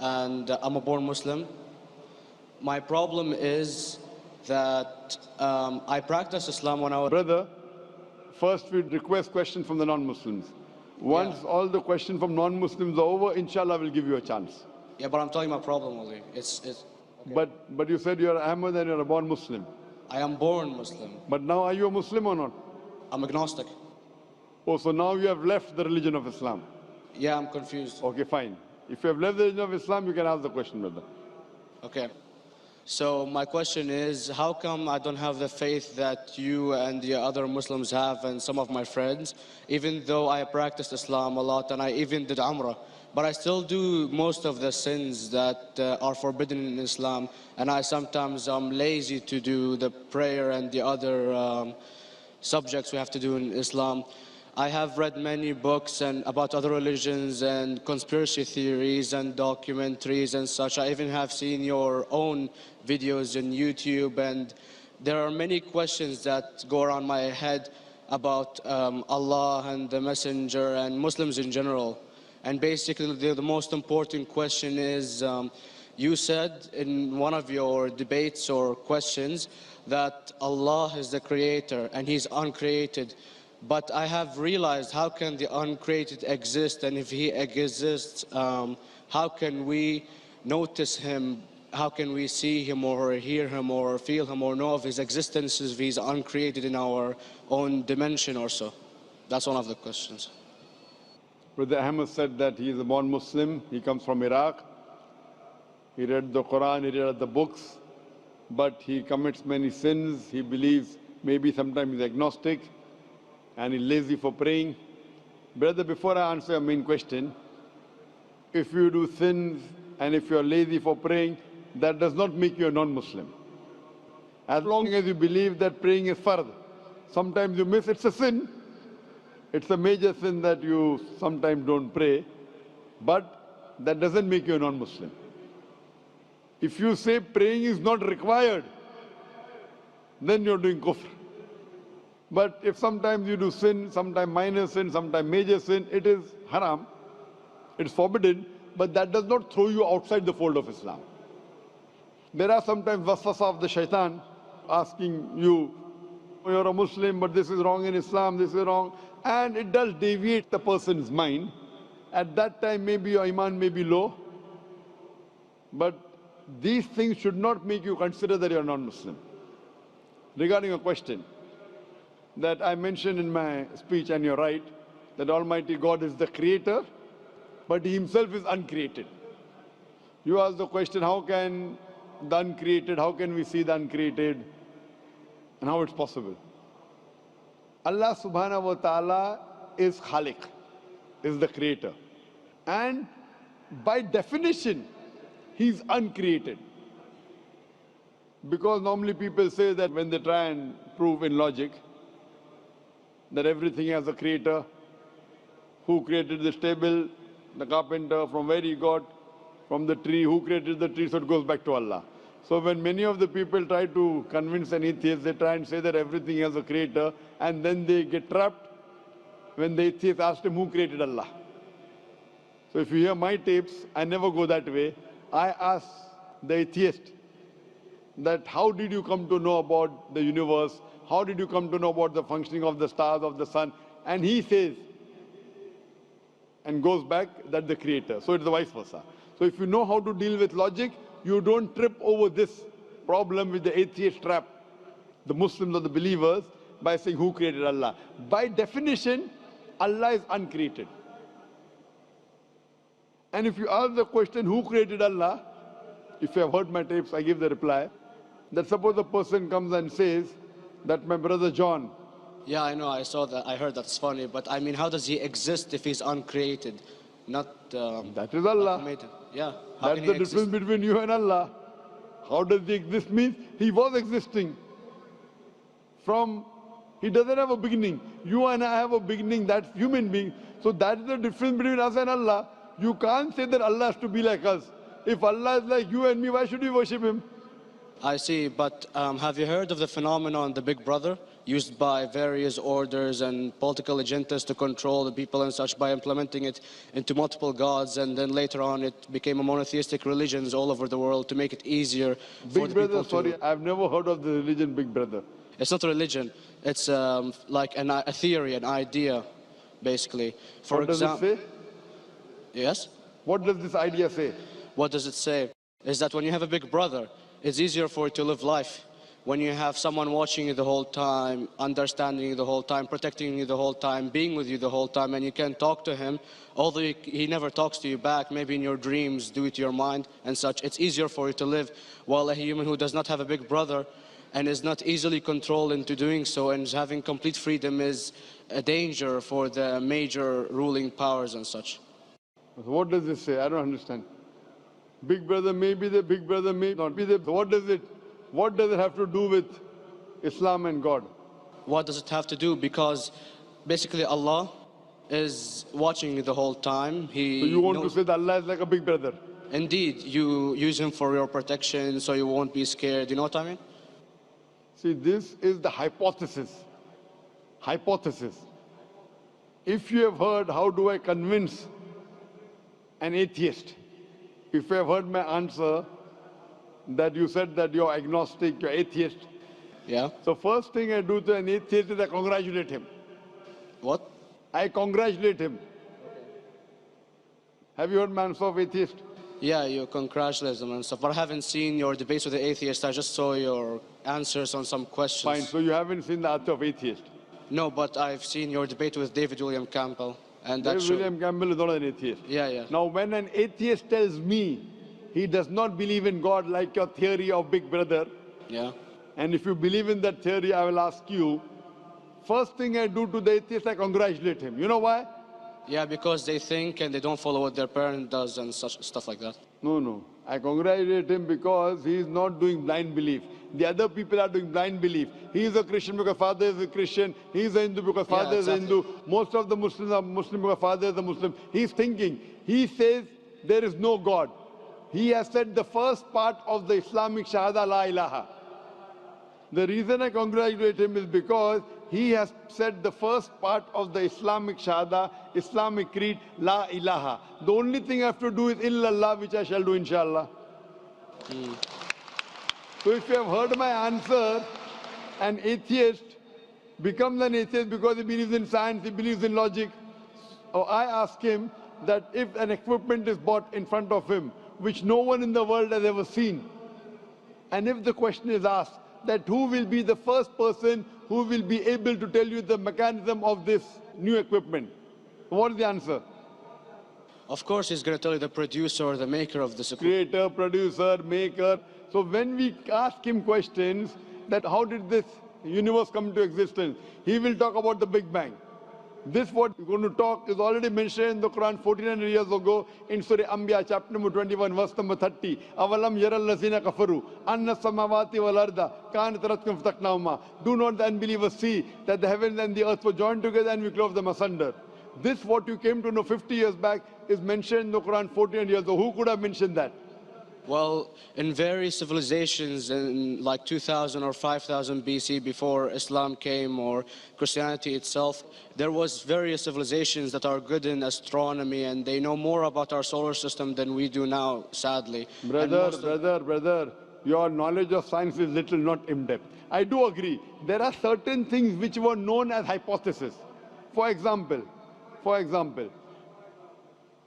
and I'm a born Muslim. My problem is that I practiced Islam when I was... Brother, first we'd request questions from the non-Muslims. Once all the questions from non-Muslims are over, inshallah, we'll give you a chance. Yeah, but I'm telling you my problem, only. Okay. But you said you're Ahmad and you're a born Muslim. I am born Muslim. But now are you a Muslim or not? I'm agnostic. Oh, so now you have left the religion of Islam. Yeah, I'm confused. Okay, fine. If you have left the religion of Islam, you can ask the question, brother. Okay. So my question is, how come I don't have the faith that you and the other Muslims have and some of my friends, even though I practiced Islam a lot and I even did Umrah, but I still do most of the sins that are forbidden in Islam, and I sometimes am lazy to do the prayer and the other subjects we have to do in Islam. I have read many books about other religions and conspiracy theories and documentaries and such. I even have seen your own videos on YouTube, and there are many questions that go around my head about Allah and the Messenger and Muslims in general. And basically the most important question is, you said in one of your debates or questions that Allah is the creator and He's uncreated. But I have realized, how can the uncreated exist? And if He exists, how can we notice Him? How can we see Him or hear Him or feel Him or know of His existence if He's uncreated in our own dimension or so? That's one of the questions. Brother Ahmed said that he is a born Muslim. He comes from Iraq. He read the Quran, he read the books, but he commits many sins. He believes maybe sometimes he's agnostic and he's lazy for praying. Brother, before I answer your main question, if you do sins and if you're lazy for praying, that does not make you a non-Muslim. As long as you believe that praying is fard, sometimes you miss, it's a sin. It's a major sin that you sometimes don't pray, but that doesn't make you a non-Muslim. If you say praying is not required, then you're doing kufr. But if sometimes you do sin, sometimes minor sin, sometimes major sin, it is haram, it's forbidden, but that does not throw you outside the fold of Islam. There are sometimes waswasa of the shaitan asking you, you're a Muslim, but this is wrong in Islam, this is wrong. And it does deviate the person's mind. At that time, maybe your iman may be low. But these things should not make you consider that you're non-Muslim. Regarding a question that I mentioned in my speech, and you're right, that Almighty God is the creator, but He Himself is uncreated. You asked the question, how can the uncreated, how can we see the uncreated, and how it's possible? Allah subhanahu wa ta'ala is Khaliq, is the creator. And by definition, He's uncreated. Because normally people say that when they try and prove in logic that everything has a creator, who created this table, the carpenter, from where he got, from the tree, who created the tree, so it goes back to Allah. So when many of the people try to convince an atheist, they try and say that everything has a creator, and then they get trapped when the atheist asks him who created Allah. So if you hear my tapes, I never go that way. I ask the atheist that how did you come to know about the universe? How did you come to know about the functioning of the stars, of the sun? And he says, and goes back, that the creator. So it's the vice versa. So if you know how to deal with logic, you don't trip over this problem with the atheist trap, the Muslims or the believers, by saying who created Allah. By definition, Allah is uncreated. And if you ask the question, who created Allah? If you have heard my tapes, I give the reply, that suppose a person comes and says that my brother John. Yeah, I know, I saw that, I heard that's funny, but I mean, how does he exist if he's uncreated? Not that is Allah. Yeah. That's the difference between you and Allah. How does he exist? Means he was existing. He doesn't have a beginning. You and I have a beginning, that's human being. So that's the difference between us and Allah. You can't say that Allah has to be like us. If Allah is like you and me, why should we worship Him? I see, but have you heard of the phenomenon, the Big Brother? used by various orders and political agendas to control the people and such by implementing it into multiple gods, and then later on it became a monotheistic religions all over the world to make it easier for Big the Brother, people sorry, to... I've never heard of the religion Big Brother. It's not a religion, it's like a theory, an idea, basically. For What does it example, say? yes? What does this idea say? What does it say? Is that when you have a big brother, it's easier for you to live life. When you have someone watching you the whole time, understanding you the whole time, protecting you the whole time, being with you the whole time, and you can talk to him, although he never talks to you back, maybe in your dreams, due to your mind and such, it's easier for you to live. While a human who does not have a big brother and is not easily controlled into doing so and is having complete freedom is a danger for the major ruling powers and such. So what does this say? I don't understand. Big Brother may be there, Big Brother may not be there. So what does it have to do with Islam and God? What does it have to do? Because basically Allah is watching you the whole time. So you want to say that Allah is like a big brother? Indeed, you use him for your protection so you won't be scared. You know what I mean? See, this is the hypothesis. Hypothesis. If you have heard, how do I convince an atheist? If you have heard my answer, that you said that you're agnostic, you're atheist. Yeah. So first thing I do to an atheist is I congratulate him. What? I congratulate him. Have you heard my answer of atheist? Yeah, you congratulate them and stuff. But I haven't seen your debates with the atheist. I just saw your answers on some questions. Fine, so you haven't seen the answer of atheist. No, but I've seen your debate with David William Campbell. And David William Campbell is not an atheist. Yeah, yeah. Now, when an atheist tells me he does not believe in God like your theory of Big Brother, Yeah. and if you believe in that theory, I will ask you, first thing I do to the atheist, I congratulate him. You know why? Yeah, because they think and they don't follow what their parent does and such stuff like that. No. I congratulate him because he is not doing blind belief. The other people are doing blind belief. He is a Christian because father is a Christian. He is a Hindu because father is a Hindu. Most of the Muslims are Muslim because father is a Muslim. He is thinking. He says there is no God. He has said the first part of the Islamic Shahada, La ilaha. The reason I congratulate him is because he has said the first part of the Islamic Shahada, Islamic Creed, La ilaha. The only thing I have to do is illallah, which I shall do inshallah. So if you have heard my answer, an atheist becomes an atheist because he believes in science, he believes in logic. Or I ask him that if an equipment is bought in front of him, which no one in the world has ever seen, and if the question is asked that who will be the first person who will be able to tell you the mechanism of this new equipment, what is the answer? Of course, he's going to tell you the producer or the maker of this equipment. Creator, producer, maker. So when we ask him questions that how did this universe come into existence, he will talk about the Big Bang. This what we're going to talk is already mentioned in the Quran 1400 years ago in Surah Anbiya chapter number 21 verse number 30. Avalam yaral lazina kafaru anna samawati wal arda kanat ratkum fataqnahuma. Do not the unbelievers see that the heavens and the earth were joined together and we clove them asunder. This what you came to know 50 years back is mentioned in the Quran 1400 years ago. Who could have mentioned that? Well, in various civilizations in like 2000 or 5000 BC before Islam came or Christianity itself, there was various civilizations that are good in astronomy and they know more about our solar system than we do now, sadly. Brother, your knowledge of science is little, not in-depth. I do agree. There are certain things which were known as hypotheses. For example,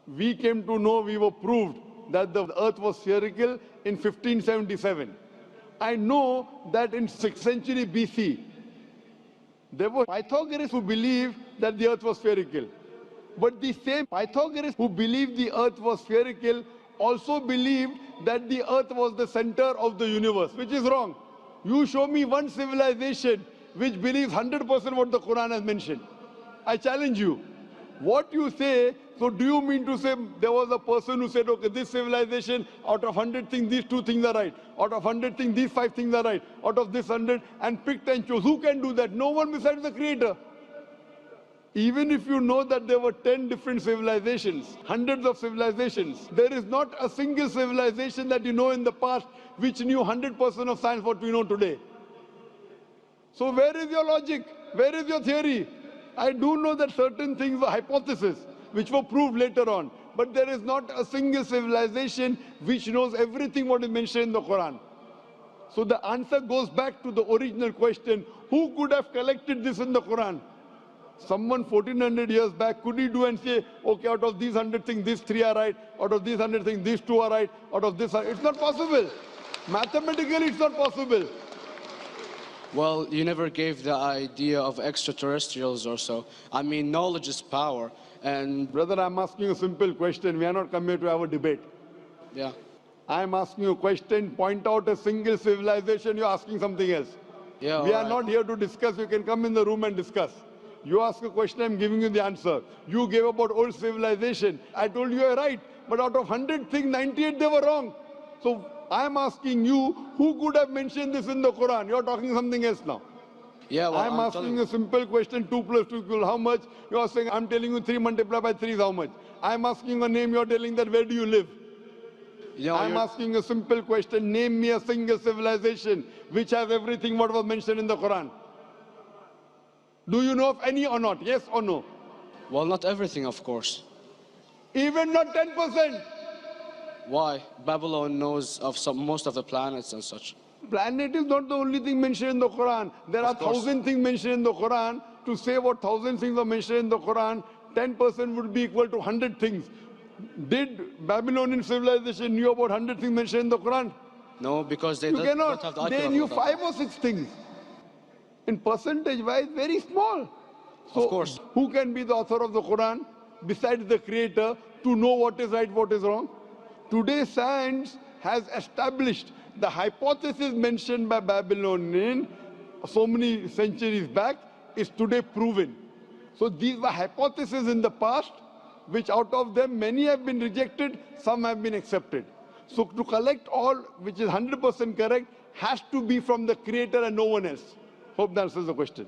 we came to know, we were proved that the earth was spherical in 1577. I know that in 6th century BC, there were Pythagoreans who believed that the earth was spherical. But the same Pythagoreans who believed the earth was spherical also believed that the earth was the center of the universe, which is wrong. You show me one civilization which believes 100% what the Quran has mentioned. I challenge you. What you say, so do you mean to say there was a person who said, okay, this civilization, out of 100 things, these 2 things are right. Out of 100 things, these 5 things are right. Out of this 100, and picked and chose. Who can do that? No one besides the Creator. Even if you know that there were 10 different civilizations, hundreds of civilizations, there is not a single civilization that you know in the past which knew 100% of science what we know today. So where is your logic? Where is your theory? I do know that certain things were hypotheses, which were proved later on. But there is not a single civilization which knows everything what is mentioned in the Quran. So the answer goes back to the original question, who could have collected this in the Quran? Someone 1400 years back, could he do and say, okay, out of these 100 things, these 3 are right, out of these 100 things, these 2 are right, out of this, it's not possible. Mathematically, it's not possible. Well, you never gave the idea of extraterrestrials or so. I mean, knowledge is power, and Brother, I'm asking a simple question. We are not come here to have a debate. yeah. I'm asking you a question, point out a single civilization, you're asking something else. Yeah, We are alright. not here to discuss. You can come in the room and discuss. You ask a question, I'm giving you the answer. You gave about old civilization. I told you you're right. But out of 100 things, 98 they were wrong. So I'm asking you, who could have mentioned this in the Quran? You're talking something else now. Yeah, well, I'm asking telling a simple question, 2 plus 2 equal how much? You're saying, I'm telling you 3 multiplied by 3 is how much? I'm asking a name, you're telling that where do you live? you know, I'm asking a simple question, name me a single civilization which has everything what was mentioned in the Quran. Do you know of any or not? Yes or no? well, not everything, of course. Even not 10%. Why? Babylon knows of most of the planets and such. Planet is not the only thing mentioned in the Quran. There are Of course. 1,000 things mentioned in the Quran. To say what 1,000 things are mentioned in the Quran, 10% would be equal to 100 things. Did Babylonian civilization knew about 100 things mentioned in the Quran? No, because they You don't have the cannot. IQ They level knew of that. 5 or 6 things. In percentage wise, very small. So Of course. who can be the author of the Quran besides the creator to know what is right, what is wrong? Today science has established the hypothesis mentioned by Babylonian so many centuries back is today proven. So these were hypotheses in the past, which out of them many have been rejected, some have been accepted. So to collect all which is 100% correct has to be from the creator and no one else. Hope that answers the question.